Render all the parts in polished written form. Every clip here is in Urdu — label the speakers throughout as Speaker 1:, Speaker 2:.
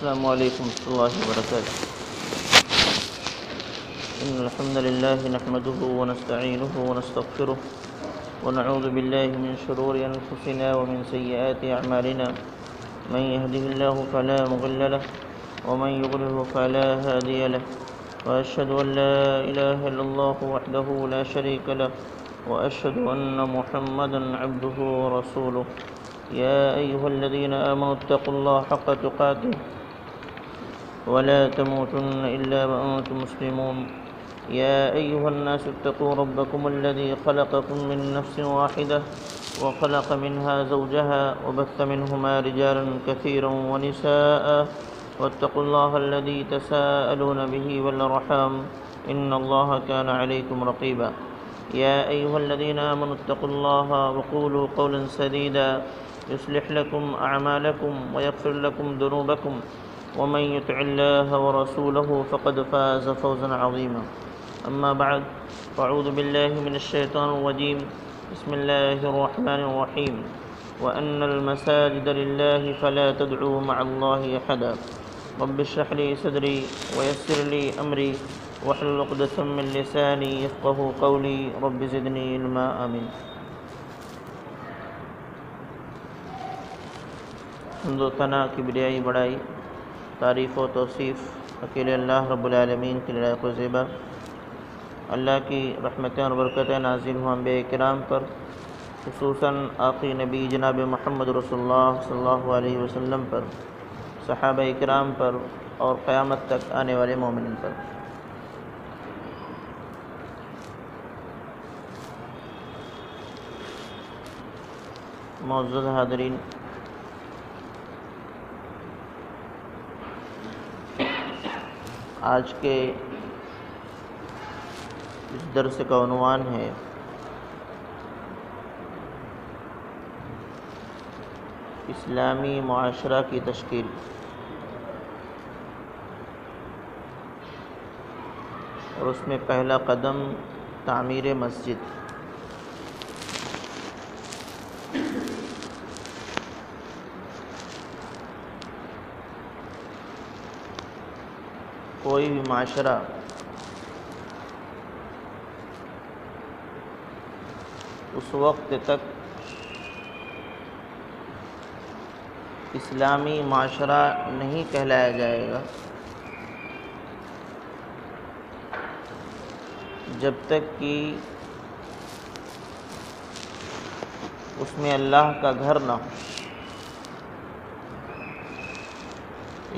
Speaker 1: السلام علیکم ورحمۃ اللہ وبرکاتہ۔ ان الحمد للہ نحمده ونستعینه ونستغفره ونعوذ باللہ من شرور انفسنا ومن سیئات اعمالنا من يهده الله فلا مضل له ومن يضلل فلا هادي له واشهد ان لا اله الا الله وحده لا شريك له واشهد ان محمدا عبده ورسوله يا ايها الذين امنوا اتقوا الله حق تقاته ولا تموتن إلا وأنتم مسلمون يا أيها الناس اتقوا ربكم الذي خلقكم من نفس واحدة وخلق منها زوجها وبث منهما رجالا كثيرا ونساء واتقوا الله الذي تساءلون به والأرحام إن الله كان عليكم رقيبا يا أيها الذين آمنوا اتقوا الله وقولوا قولا سديدا يصلح لكم أعمالكم ويغفر لكم ذنوبكم ومن يطع الله ورسوله فقد فاز فوزا عظيما أما بعد فأعوذ بالله من الشيطان الرجيم بسم الله الرحمن الرحيم وأن المساجد لله فلا تدعوا مع الله أحدا رب اشرح لي صدري ويسر لي أمري واحلل عقدة من لساني يفقهوا قولي رب زدني علما آمين۔ حمد و ثنا کبریائی بڑائی تعریف و توصیف اکیلے اللہ رب العالمین کی لائق و زیبا۔ اللہ کی رحمتیں اور برکتیں نازل ہوں انبیاء کرام پر، خصوصاً آخری نبی جناب محمد رسول اللہ صلی اللہ علیہ وسلم پر، صحابہ کرام پر اور قیامت تک آنے والے مومنین پر۔ معزز حاضرین، آج کے اس درس کا عنوان ہے اسلامی معاشرہ کی تشکیل۔ اور اس میں پہلا قدم تعمیر مسجد۔ کوئی بھی معاشرہ اس وقت تک اسلامی معاشرہ نہیں کہلایا جائے گا جب تک کہ اس میں اللہ کا گھر نہ ہو۔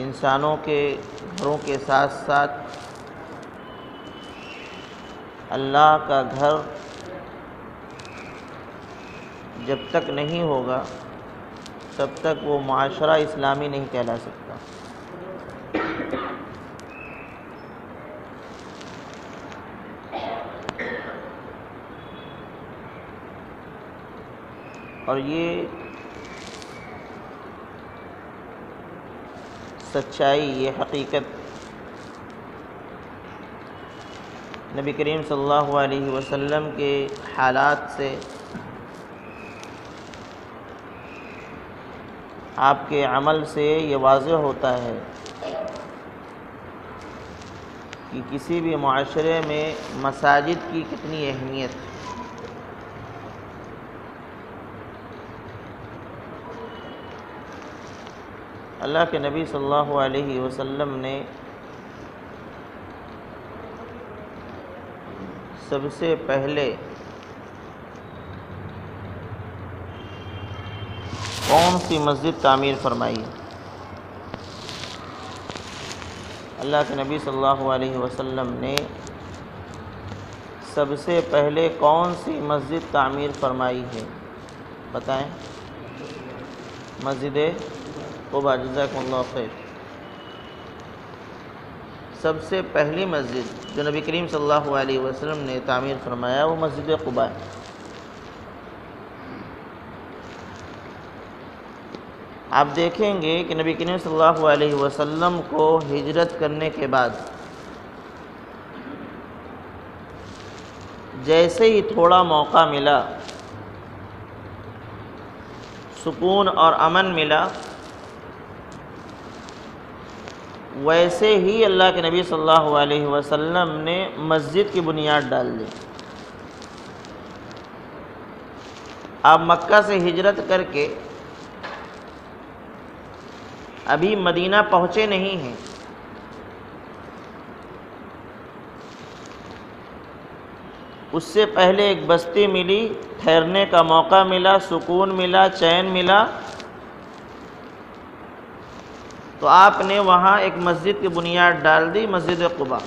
Speaker 1: انسانوں کے گھروں کے ساتھ ساتھ اللہ کا گھر جب تک نہیں ہوگا تب تک وہ معاشرہ اسلامی نہیں کہلا سکتا۔ اور یہ سچائی، یہ حقیقت نبی کریم صلی اللہ علیہ وسلم کے حالات سے، آپ کے عمل سے یہ واضح ہوتا ہے کہ کسی بھی معاشرے میں مساجد کی کتنی اہمیت ہے۔ اللہ کے نبی صلی اللہ علیہ وسلم نے سب سے پہلے کون سی مسجد تعمیر فرمائی ہے؟ اللہ کے نبی صلی اللہ علیہ وسلم نے سب سے پہلے کون سی مسجد تعمیر فرمائی ہے؟ بتائیں۔ مسجد قباء، جزاکم اللہ خیر۔ سب سے پہلی مسجد جو نبی کریم صلی اللہ علیہ وسلم نے تعمیر فرمایا وہ مسجد قباء ہے۔ آپ دیکھیں گے کہ نبی کریم صلی اللہ علیہ وسلم کو ہجرت کرنے کے بعد جیسے ہی تھوڑا موقع ملا، سکون اور امن ملا، ویسے ہی اللہ کے نبی صلی اللہ علیہ وسلم نے مسجد کی بنیاد ڈال دی۔ آپ مکہ سے ہجرت کر کے ابھی مدینہ پہنچے نہیں ہیں، اس سے پہلے ایک بستی ملی، ٹھہرنے کا موقع ملا، سکون ملا، چین ملا، تو آپ نے وہاں ایک مسجد کی بنیاد ڈال دی، مسجد قباء۔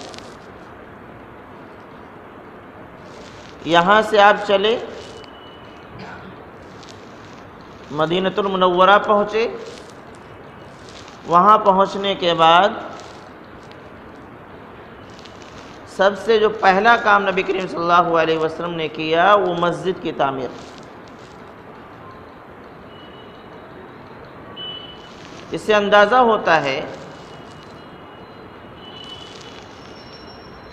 Speaker 1: یہاں سے آپ چلے، مدینہ المنورہ پہنچے، وہاں پہنچنے کے بعد سب سے جو پہلا کام نبی کریم صلی اللہ علیہ وسلم نے کیا وہ مسجد کی تعمیر۔ اس سے اندازہ ہوتا ہے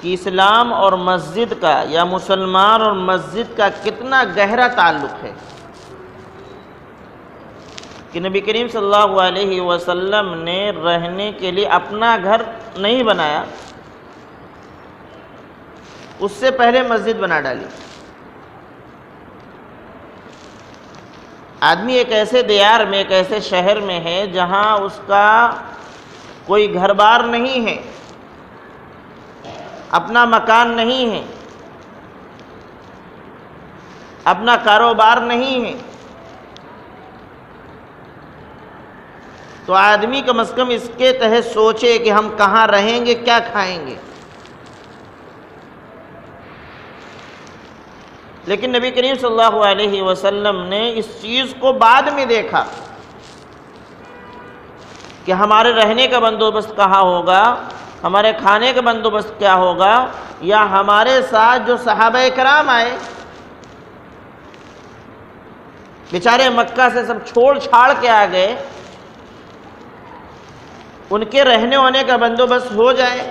Speaker 1: کہ اسلام اور مسجد کا یا مسلمان اور مسجد کا کتنا گہرا تعلق ہے کہ نبی کریم صلی اللہ علیہ وسلم نے رہنے کے لیے اپنا گھر نہیں بنایا، اس سے پہلے مسجد بنا ڈالی۔ آدمی ایک ایسے دیار میں، ایک ایسے شہر میں ہے جہاں اس کا کوئی گھر بار نہیں ہے، اپنا مکان نہیں ہے، اپنا کاروبار نہیں ہے، تو آدمی کم از کم اس کے تحت سوچے کہ ہم کہاں رہیں گے، کیا کھائیں گے۔ لیکن نبی کریم صلی اللہ علیہ وسلم نے اس چیز کو بعد میں دیکھا کہ ہمارے رہنے کا بندوبست کہاں ہوگا، ہمارے کھانے کا بندوبست کیا ہوگا، یا ہمارے ساتھ جو صحابہ کرام آئے بیچارے مکہ سے سب چھوڑ چھاڑ کے آ گئے، ان کے رہنے ہونے کا بندوبست ہو جائے،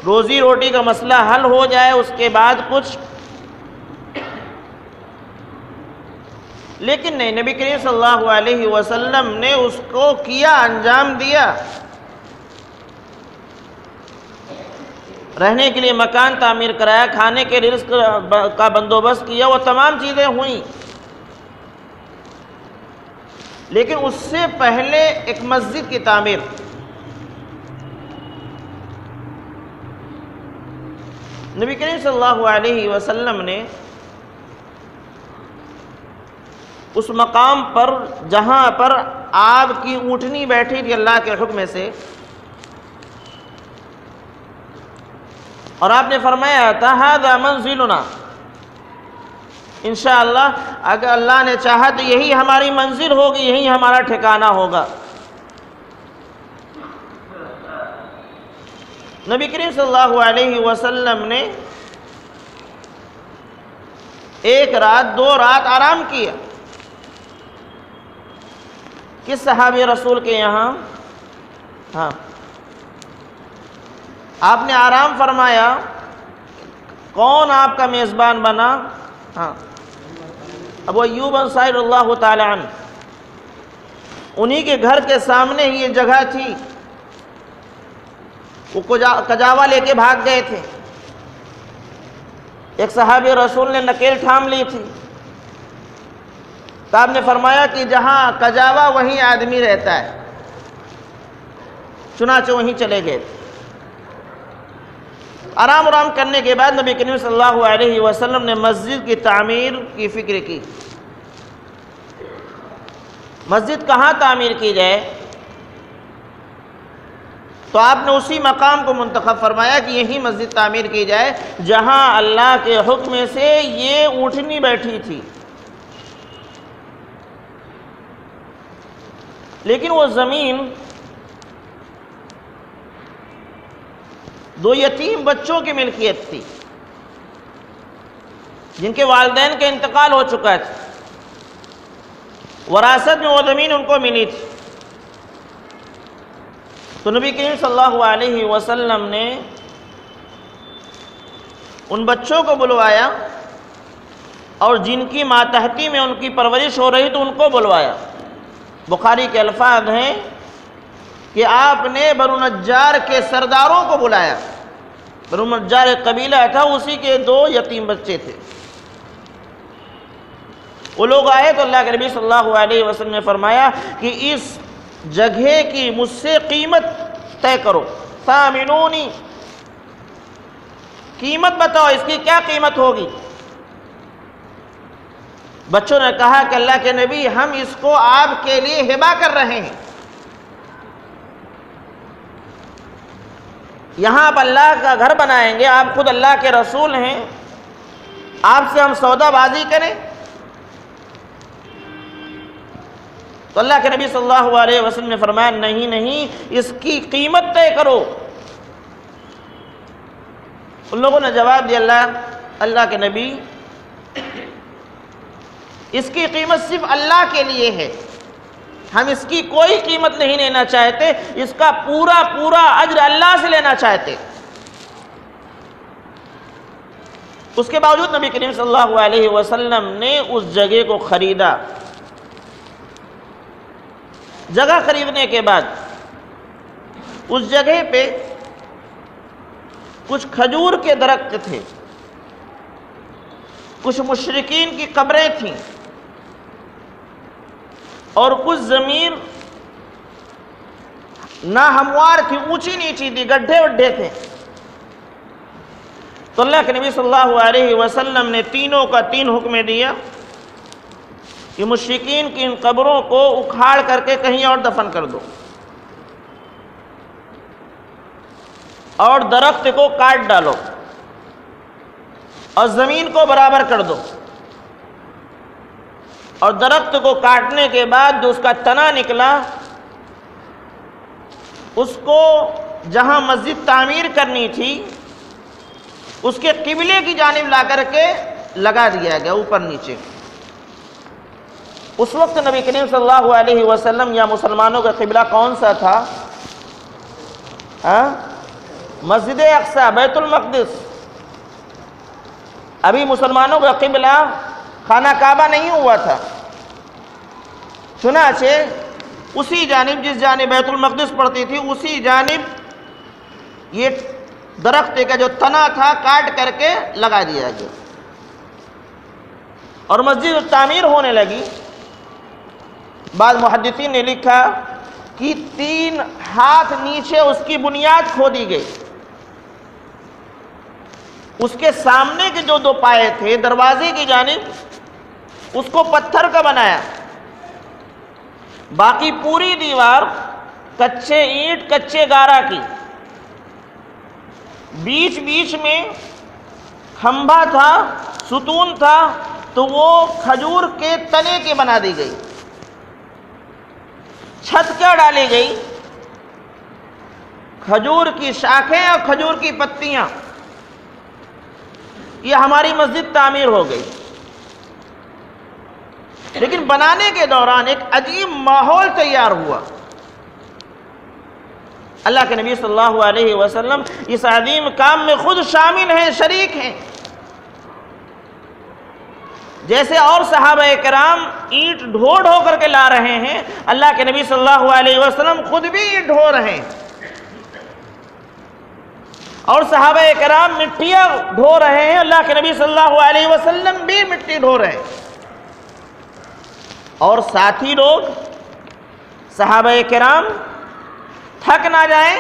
Speaker 1: روزی روٹی کا مسئلہ حل ہو جائے، اس کے بعد کچھ۔ لیکن نہیں، نبی کریم صلی اللہ علیہ وسلم نے اس کو کیا، انجام دیا۔ رہنے کے لیے مکان تعمیر کرایا، کھانے کے رزق کا بندوبست کیا، وہ تمام چیزیں ہوئیں، لیکن اس سے پہلے ایک مسجد کی تعمیر۔ نبی کریم صلی اللہ علیہ وسلم نے اس مقام پر جہاں پر آپ کی اونٹنی بیٹھی تھی اللہ کے حکم سے، اور آپ نے فرمایا تھا ھذا منزلنا، انشاءاللہ اگر اللہ نے چاہا تو یہی ہماری منزل ہوگی، یہی ہمارا ٹھکانہ ہوگا۔ نبی کریم صلی اللہ علیہ وسلم نے ایک رات، 2 رات آرام کیا۔ کس صحابی رسول کے یہاں؟ ہاں، آپ نے آرام فرمایا۔ کون آپ کا میزبان بنا؟ ہاں، ابو ایوب انصاری اللہ تعالی عنہ، انہی کے گھر کے سامنے ہی یہ جگہ تھی، وہ کجاوا لے کے بھاگ گئے تھے، ایک صحابی رسول نے نکیل تھام لی تھی، تو آپ نے فرمایا کہ جہاں کجاوا وہیں آدمی رہتا ہے، چنانچہ وہیں چلے گئے تھے۔ آرام کرنے کے بعد نبی کریم صلی اللہ علیہ وسلم نے مسجد کی تعمیر کی فکر کی۔ مسجد کہاں تعمیر کی جائے؟ تو آپ نے اسی مقام کو منتخب فرمایا کہ یہی مسجد تعمیر کی جائے جہاں اللہ کے حکم سے یہ اونٹنی بیٹھی تھی۔ لیکن وہ زمین 2 یتیم بچوں کی ملکیت تھی جن کے والدین کا انتقال ہو چکا تھا، وراثت میں وہ زمین ان کو ملی تھی۔ تو نبی کریم صلی اللہ علیہ وسلم نے ان بچوں کو بلوایا، اور جن کی ماتحتی میں ان کی پرورش ہو رہی تو ان کو بلوایا۔ بخاری کے الفاظ ہیں کہ آپ نے بنو نجار کے سرداروں کو بلایا. بنو نجار ایک قبیلہ تھا، اسی کے 2 یتیم بچے تھے. وہ لوگ آئے تو اللہ کے نبی صلی اللہ علیہ وسلم نے فرمایا کہ اس جگہ کی مجھ سے قیمت طے کرو. ثامنونی، قیمت بتاؤ، اس کی کیا قیمت ہوگی؟ بچوں نے کہا کہ اللہ کے نبی ہم اس کو آپ کے لیے ہبہ کر رہے ہیں. یہاں آپ اللہ کا گھر بنائیں گے، آپ خود اللہ کے رسول ہیں، آپ سے ہم سودا بازی کریں؟ تو اللہ کے نبی صلی اللہ علیہ وسلم نے فرمایا نہیں نہیں، اس کی قیمت طے کرو. ان لوگوں نے جواب دیا اللہ کے نبی اس کی قیمت صرف اللہ کے لیے ہے، ہم اس کی کوئی قیمت نہیں لینا چاہتے، اس کا پورا پورا اجر اللہ سے لینا چاہتے. اس کے باوجود نبی کریم صلی اللہ علیہ وسلم نے اس جگہ کو خریدا. جگہ خریدنے کے بعد اس جگہ پہ کچھ کھجور کے درخت تھے، کچھ مشرکین کی قبریں تھیں، اور کچھ زمین ناہموار تھی، اونچی نیچی تھی، گڈھے وڈھے تھے. تو اللہ کے نبی صلی اللہ علیہ وسلم نے تینوں کا 3 حکم دیا کہ مشرکین کی ان قبروں کو اکھاڑ کر کے کہیں اور دفن کر دو، اور درخت کو کاٹ ڈالو، اور زمین کو برابر کر دو. اور درخت کو کاٹنے کے بعد جو اس کا تنا نکلا، اس کو جہاں مسجد تعمیر کرنی تھی اس کے قبلے کی جانب لا کر کے لگا دیا گیا، اوپر نیچے. اس وقت نبی کریم صلی اللہ علیہ وسلم یا مسلمانوں کا قبلہ کون سا تھا؟ مسجد اقصی، بیت المقدس. ابھی مسلمانوں کا قبلہ خانہ کعبہ نہیں ہوا تھا. چنانچہ اسی جانب، جس جانب بیت المقدس پڑتی تھی، اسی جانب یہ درخت کا جو تنا تھا کاٹ کر کے لگا دیا گیا، اور مسجد تعمیر ہونے لگی. بعض محدثین نے لکھا کہ 3 ہاتھ نیچے اس کی بنیاد کھودی گئی. اس کے سامنے کے جو 2 پائے تھے دروازے کی جانب، اس کو پتھر کا بنایا. باقی پوری دیوار کچے اینٹ، کچے گارا کی. بیچ بیچ میں کھمبا تھا، ستون تھا، تو وہ کھجور کے تنے کی بنا دی گئی. چھت کیا ڈالی گئی؟ کھجور کی شاخیں اور کھجور کی پتیاں. یہ ہماری مسجد تعمیر ہو گئی. لیکن بنانے کے دوران ایک عجیب ماحول تیار ہوا. اللہ کے نبی صلی اللہ علیہ وسلم اس عظیم کام میں خود شامل ہیں، شریک ہیں. جیسے اور صحابہ کرام اینٹ ڈھو ڈھو کر کے لا رہے ہیں، اللہ کے نبی صلی اللہ علیہ وسلم خود بھی اینٹ ڈھو رہے ہیں، اور صحابہ کرام مٹیاں ڈھو رہے ہیں، اللہ کے نبی صلی اللہ علیہ وسلم بھی مٹی ڈھو رہے ہیں. اور ساتھی لوگ صحابہ کرام تھک نہ جائیں،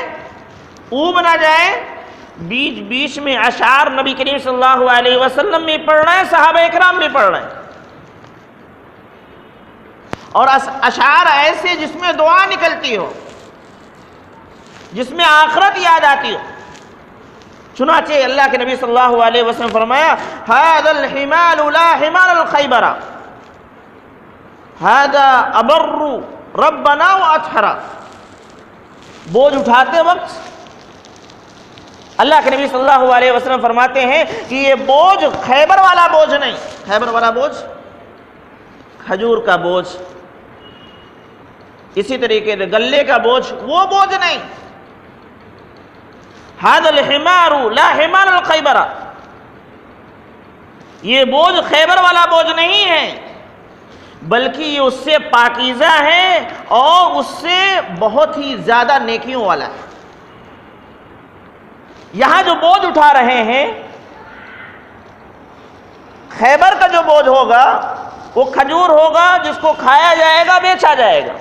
Speaker 1: اوب نہ جائیں، بیچ بیچ میں اشعار نبی کریم صلی اللہ علیہ وسلم بھی پڑھ رہے ہیں، صحابہ کرام بھی پڑھ رہے ہیں. اور اشعار ایسے جس میں دعا نکلتی ہو، جس میں آخرت یاد آتی ہو. چنانچہ اللہ کے نبی صلی اللہ علیہ وسلم فرمایا هذا الحمال لا حمال الخیبر هذا ابر ربنا واطهر. بوجھ اٹھاتے وقت اللہ کے نبی صلی اللہ علیہ وسلم فرماتے ہیں کہ یہ بوجھ خیبر والا بوجھ نہیں. خیبر والا بوجھ کھجور کا بوجھ، اسی طریقے سے گلے کا بوجھ، وہ بوجھ نہیں. هذا الحمار لا حمال الخیبر. یہ بوجھ خیبر والا بوجھ نہیں ہے. بلکہ یہ اس سے پاکیزہ ہے اور اس سے بہت ہی زیادہ نیکیوں والا ہے۔ یہاں جو بوجھ اٹھا رہے ہیں، خیبر کا جو بوجھ ہوگا وہ کھجور ہوگا جس کو کھایا جائے گا، بیچا جائے گا،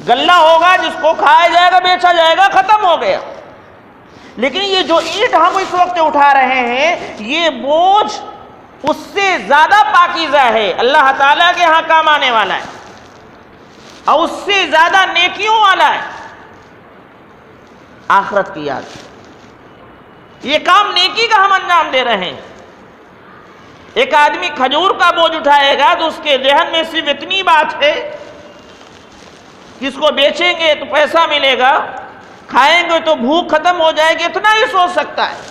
Speaker 1: غلہ ہوگا جس کو کھایا جائے گا، بیچا جائے گا، ختم ہو گیا۔ لیکن یہ جو اینٹ ہم اس وقت اٹھا رہے ہیں، یہ بوجھ اس سے زیادہ پاکیزہ ہے، اللہ تعالیٰ کے ہاں کام آنے والا ہے اور اس سے زیادہ نیکیوں والا ہے۔ آخرت کی یاد، یہ کام نیکی کا ہم انجام دے رہے ہیں۔ ایک آدمی کھجور کا بوجھ اٹھائے گا تو اس کے ذہن میں صرف اتنی بات ہے کہ اس کو بیچیں گے تو پیسہ ملے گا، کھائیں گے تو بھوک ختم ہو جائے گی، اتنا ہی سوچ سکتا ہے۔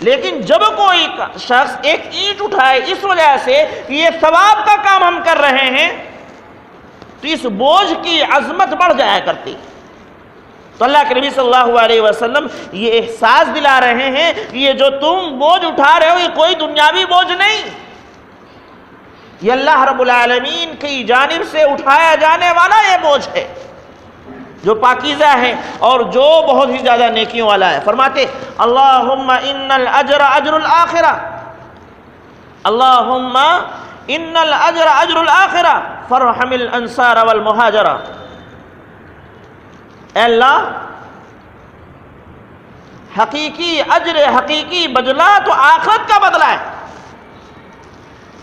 Speaker 1: لیکن جب کوئی شخص ایک اینٹ اٹھائے اس وجہ سے کہ یہ ثواب کا کام ہم کر رہے ہیں، تو اس بوجھ کی عظمت بڑھ جایا کرتی۔ تو اللہ کے نبی صلی اللہ علیہ وسلم یہ احساس دلا رہے ہیں کہ یہ جو تم بوجھ اٹھا رہے ہو یہ کوئی دنیاوی بوجھ نہیں، یہ اللہ رب العالمین کی جانب سے اٹھایا جانے والا یہ بوجھ ہے جو پاکیزہ ہے اور جو بہت ہی زیادہ نیکیوں والا ہے۔ فرماتے اللہم ان الاجر اجر الآخرہ، اللہم ان الاجر اجر الآخرہ فرحم الانصار والمہاجرہ۔ اے اللہ، حقیقی اجر، حقیقی بدلہ تو آخرت کا بدلہ ہے۔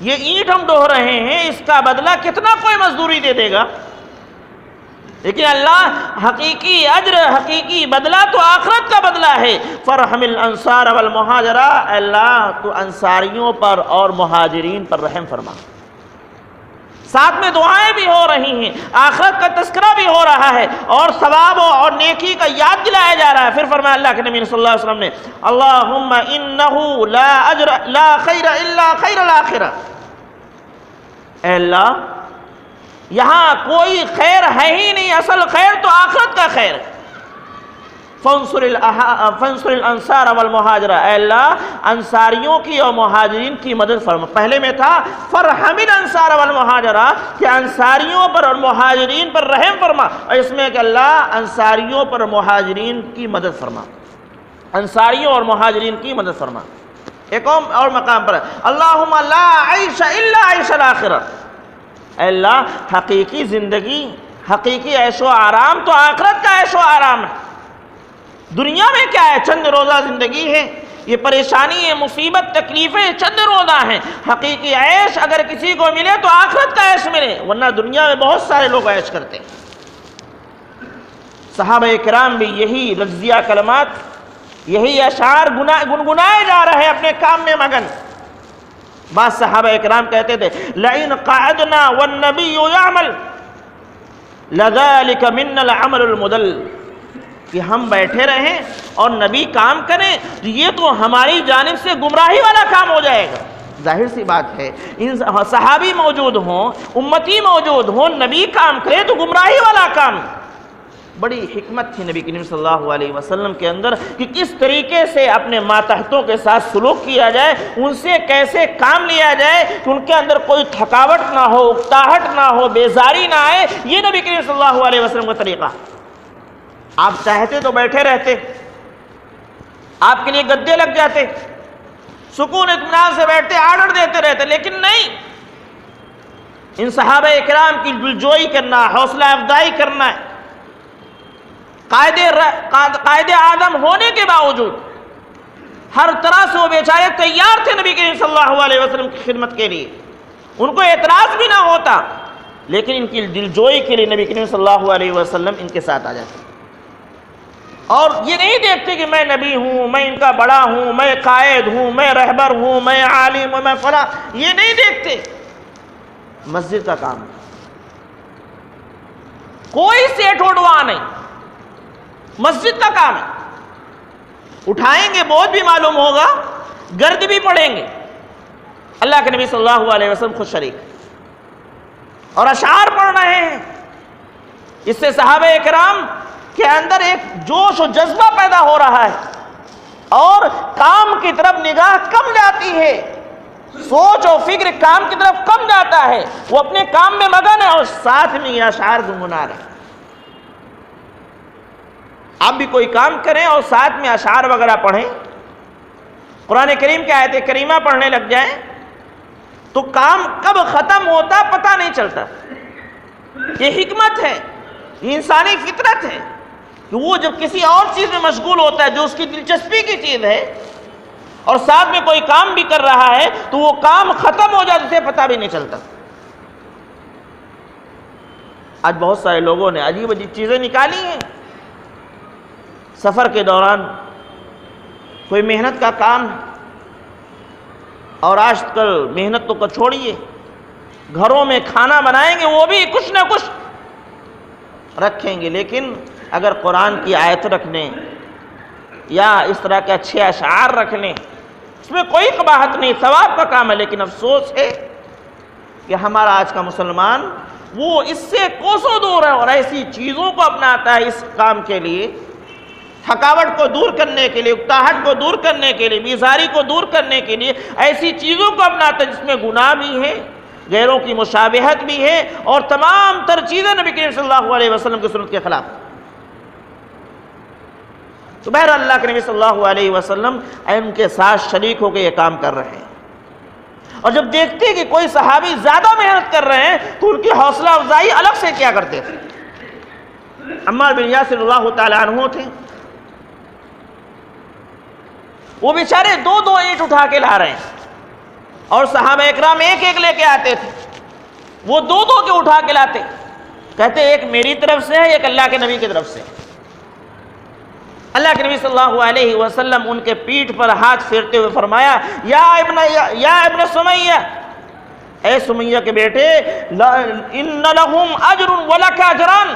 Speaker 1: یہ اینٹ ہم ڈوہ رہے ہیں، اس کا بدلہ کتنا کوئی مزدوری دے دے گا، لیکن اللہ حقیقی اجر، حقیقی بدلہ تو آخرت کا بدلہ ہے۔ فرحم الانصار والمہاجرہ، اے اللہ تو انصاریوں پر اور مہاجرین پر رحم فرما۔ ساتھ میں دعائیں بھی ہو رہی ہیں، آخرت کا تذکرہ بھی ہو رہا ہے اور ثواب اور نیکی کا یاد دلایا جا رہا ہے۔ پھر فرمایا اللہ کے نبی صلی اللہ علیہ وسلم نے اللہم انہ لا اجر لا خیر الا خیر الآخرہ، اے اللہ یہاں کوئی خیر ہے ہی نہیں، اصل خیر تو آخرت کا خیر ہے۔ فانصر الانصار والمہاجرہ، اے اللہ انصاریوں کی اور مہاجرین کی مدد فرما۔ پہلے میں تھا فرحم الانصار والمہاجرہ کہ انصاریوں پر اور مہاجرین پر رحم فرما، اور اس میں کہ اللہ انصاریوں پر اور مہاجرین کی مدد فرما، انصاریوں اور مہاجرین کی مدد فرما۔ ایک اور مقام پر اللہم لا عیش الا عیش الآخرہ، اے اللہ حقیقی زندگی، حقیقی عیش و آرام تو آخرت کا عیش و آرام ہے۔ دنیا میں کیا ہے؟ چند روزہ زندگی ہے، یہ پریشانی ہے، مصیبت، تکلیفیں چند روزہ ہیں۔ حقیقی عیش اگر کسی کو ملے تو آخرت کا عیش ملے، ورنہ دنیا میں بہت سارے لوگ عیش کرتے ہیں۔ صحابہ کرام بھی یہی لفظیہ کلمات، یہی اشعار گنگنائے جا رہے ہیں اپنے کام میں مگن۔ بعض صحابہ کرام کہتے تھے لئن قعدنا والنبی یعمل لذلک منا العمل المدل، کہ ہم بیٹھے رہیں اور نبی کام کریں تو یہ تو ہماری جانب سے گمراہی والا کام ہو جائے گا۔ ظاہر سی بات ہے، ان صحابی موجود ہوں، امتی موجود ہوں، نبی کام کرے تو گمراہی والا کام۔ بڑی حکمت تھی نبی کریم صلی اللہ علیہ وسلم کے اندر کہ کس طریقے سے اپنے ماتحتوں کے ساتھ سلوک کیا جائے، ان سے کیسے کام لیا جائے کہ ان کے اندر کوئی تھکاوٹ نہ ہو، اکتاہٹ نہ ہو، بیزاری نہ آئے۔ یہ نبی کریم صلی اللہ علیہ وسلم کا طریقہ۔ آپ چاہتے تو بیٹھے رہتے، آپ کے لیے گدے لگ جاتے، سکون اطمینان سے بیٹھتے، آرڈر دیتے رہتے، لیکن نہیں، ان صحابہ اکرام کی دلجوئی کرنا، حوصلہ افزائی کرنا ہے۔ قائد اعظم ہونے کے باوجود ہر طرح سے وہ بیچارے تیار تھے نبی کریم صلی اللہ علیہ وسلم کی خدمت کے لیے، ان کو اعتراض بھی نہ ہوتا، لیکن ان کی دلجوئی کے لیے نبی کریم صلی اللہ علیہ وسلم ان کے ساتھ آ جاتے، اور یہ نہیں دیکھتے کہ میں نبی ہوں، میں ان کا بڑا ہوں، میں قائد ہوں، میں رہبر ہوں، میں عالم ہوں، میں فلاں، یہ نہیں دیکھتے۔ مسجد کا کام ہے، کوئی سیٹ اڑوا نہیں، مسجد کا کام ہے۔ اٹھائیں گے بوجھ بھی معلوم ہوگا، گرد بھی پڑیں گے۔ اللہ کے نبی صلی اللہ علیہ وسلم خود شریک اور اشعار پڑھ رہے ہیں، اس سے صحابہ اکرام کے اندر ایک جوش و جذبہ پیدا ہو رہا ہے اور کام کی طرف نگاہ کم جاتی ہے۔ سوچ اور فکر کام کی طرف کم جاتا ہے، وہ اپنے کام میں مگن ہے اور ساتھ میں یہ اشعار گنگنا رہے ہیں۔ آپ بھی کوئی کام کریں اور ساتھ میں اشعار وغیرہ پڑھیں، قرآن کریم کی آیت کریمہ پڑھنے لگ جائیں تو کام کب ختم ہوتا پتہ نہیں چلتا۔ یہ حکمت ہے، یہ انسانی فطرت ہے کہ وہ جب کسی اور چیز میں مشغول ہوتا ہے جو اس کی دلچسپی کی چیز ہے اور ساتھ میں کوئی کام بھی کر رہا ہے تو وہ کام ختم ہو جاتا اسے پتہ بھی نہیں چلتا۔ آج بہت سارے لوگوں نے عجیب عجیب چیزیں نکالی ہیں سفر کے دوران، کوئی محنت کا کام ہے اور آج کل محنت تو چھوڑیے، گھروں میں کھانا بنائیں گے وہ بھی کچھ نہ کچھ رکھیں گے، لیکن اگر قرآن کی آیت رکھنے یا اس طرح کے اچھے اشعار رکھنے اس میں کوئی قباحت نہیں، ثواب کا کام ہے، لیکن افسوس ہے کہ ہمارا آج کا مسلمان وہ اس سے کوسوں دور ہے اور ایسی چیزوں کو اپناتا ہے اس کام کے لیے، تھکاوٹ کو دور کرنے کے لیے، اکتاہٹ کو دور کرنے کے لیے، بیزاری کو دور کرنے کے لیے ایسی چیزوں کو اپناتا ہے جس میں گناہ بھی ہے، غیروں کی مشابہت بھی ہے اور تمام تر چیزیں نبی کریم صلی اللہ علیہ وسلم کی سنت کے خلاف۔ تو بہرحال اللہ کے نبی صلی اللہ علیہ وسلم ان کے ساتھ شریک ہو کے یہ کام کر رہے ہیں، اور جب دیکھتے کہ کوئی صحابی زیادہ محنت کر رہے ہیں تو ان کی حوصلہ افزائی الگ سے کیا کرتے تھے۔ عمار بن یاسر اللہ تعالیٰ عنہ تھے، وہ بیچارے دو دو اینٹ اٹھا کے لا رہے ہیں اور صحابہ اکرام ایک ایک لے کے آتے تھے، وہ دو دو کے اٹھا کے لاتے، کہتے ایک میری طرف سے ہے ایک اللہ کے نبی کی طرف سے۔ اللہ کے نبی صلی اللہ علیہ وسلم ان کے پیٹھ پر ہاتھ پھیرتے ہوئے فرمایا یا ابن سمیہ، اے سمیہ کے بیٹے، ان لہم اجر ولک اجران،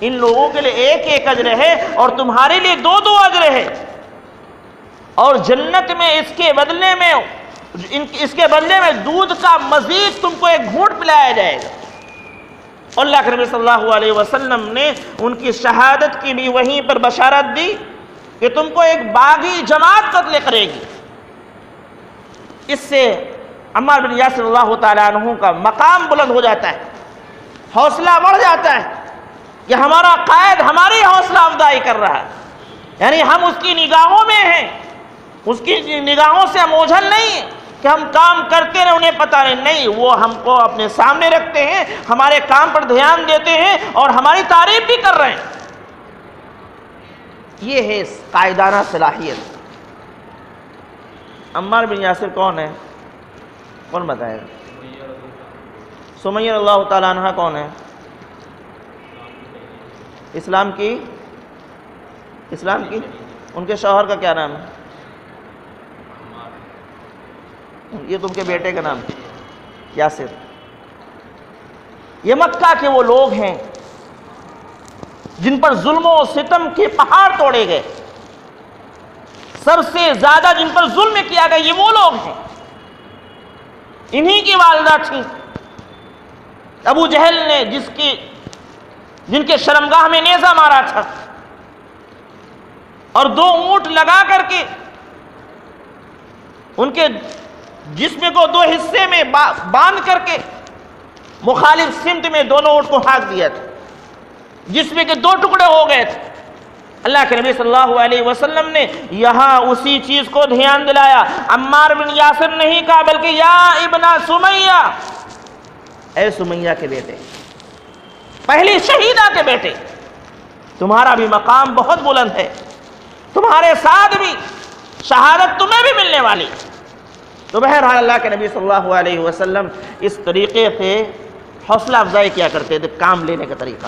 Speaker 1: ان لوگوں کے لیے ایک ایک اجر ہے اور تمہارے لیے دو دو اجر ہے، اور جنت میں اس کے بدلے میں دودھ کا مزید تم کو ایک گھونٹ پلایا جائے گا۔ اور اللہ کے نبی صلی اللہ علیہ وسلم نے ان کی شہادت کی بھی وہیں پر بشارت دی کہ تم کو ایک باغی جماعت قتل کرے گی۔ اس سے عمار بن یاسر اللہ تعالیٰ عنہ کا مقام بلند ہو جاتا ہے، حوصلہ بڑھ جاتا ہے کہ ہمارا قائد ہماری حوصلہ افزائی کر رہا ہے، یعنی ہم اس کی نگاہوں میں ہیں، اس کی نگاہوں سے ہم اوجھل نہیں ہیں کہ ہم کام کرتے رہے انہیں پتہ نہیں، وہ ہم کو اپنے سامنے رکھتے ہیں، ہمارے کام پر دھیان دیتے ہیں اور ہماری تعریف بھی کر رہے ہیں۔ یہ ہے قائدانہ صلاحیت۔ عمار بن یاسر کون ہے؟ کون بتائے گا؟ سمیہ اللہ تعالیٰ عنہ کون ہے؟ اسلام کی ان کے شوہر کا کیا نام ہے؟ یہ تم کے بیٹے کا نام ہے یاسر۔ یہ مکہ کے وہ لوگ ہیں جن پر ظلم و ستم کے پہاڑ توڑے گئے، سب سے زیادہ جن پر ظلم کیا گیا یہ وہ لوگ ہیں۔ انہی کی والدہ تھیں ابو جہل نے جن کے شرمگاہ میں نیزہ مارا تھا اور دو اونٹ لگا کر کے ان کے جسم کو دو حصے میں باندھ کر کے مخالف سمت میں دونوں اونٹ کو ہانک دیا تھا، جسم کے دو ٹکڑے ہو گئے تھے۔ اللہ کے نبی صلی اللہ علیہ وسلم نے یہاں اسی چیز کو دھیان دلایا، عمار بن یاسر نہیں کہا بلکہ یا ابن سمیہ، اے سمیہ کے بیٹے، پہلی شہیدہ کے بیٹے، تمہارا بھی مقام بہت بلند ہے، تمہارے ساتھ بھی شہادت تمہیں بھی ملنے والی۔ تو بہرحال اللہ کے نبی صلی اللہ علیہ وسلم اس طریقے سے حوصلہ افزائی کیا کرتے تھے، کام لینے کا طریقہ۔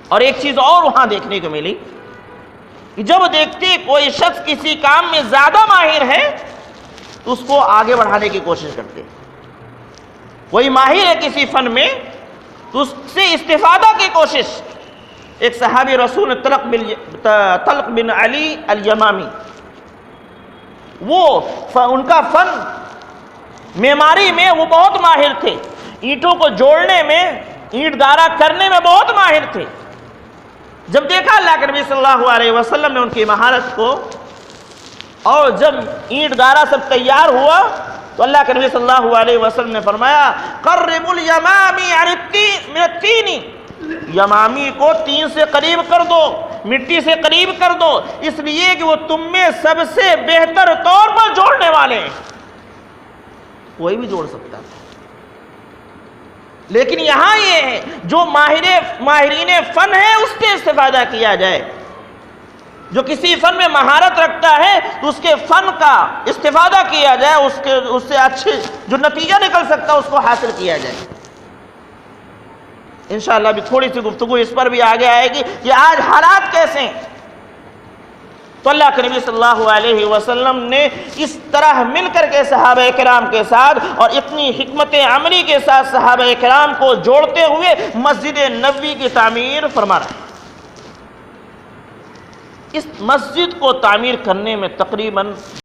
Speaker 1: اور ایک چیز اور وہاں دیکھنے کو ملی کہ جب دیکھتے کوئی شخص کسی کام میں زیادہ ماہر ہے تو اس کو آگے بڑھانے کی کوشش کرتے، کوئی ماہر ہے کسی فن میں تو اس سے استفادہ کی کوشش۔ ایک صحابی رسول طلق بن علی الیمامی، ان کا فن معماری میں وہ بہت ماہر تھے، اینٹوں کو جوڑنے میں، اینٹ گارا کرنے میں بہت ماہر تھے۔ جب دیکھا اللہ کے نبی صلی اللہ علیہ وسلم نے ان کی مہارت کو اور جب اینٹ گارا سب تیار ہوا تو اللہ کے نبی صلی اللہ علیہ وسلم نے فرمایا قرب الیمامی من الطین، یمامی کو تین سے قریب کر دو، مٹی سے قریب کر دو، اس لیے کہ وہ تم میں سب سے بہتر طور پر جوڑنے والے ہیں۔ کوئی بھی جوڑ سکتا ہے، لیکن یہاں یہ ہے جو ماہرین فن ہے اس سے استفادہ کیا جائے۔ جو کسی فن میں مہارت رکھتا ہے تو اس کے فن کا استفادہ کیا جائے، اس سے اچھے جو نتیجہ نکل سکتا ہے اس کو حاصل کیا جائے۔ انشاءاللہ بھی تھوڑی سی گفتگو اس پر بھی آگے آئے گی کہ آج حالات کیسے ہیں۔ تو اللہ کے نبی صلی اللہ علیہ وسلم نے اس طرح مل کر کے صحابہ کرام کے ساتھ اور اتنی حکمت عملی کے ساتھ صحابہ کرام کو جوڑتے ہوئے مسجد نبوی کی تعمیر فرما رہے ہیں۔ اس مسجد کو تعمیر کرنے میں تقریباً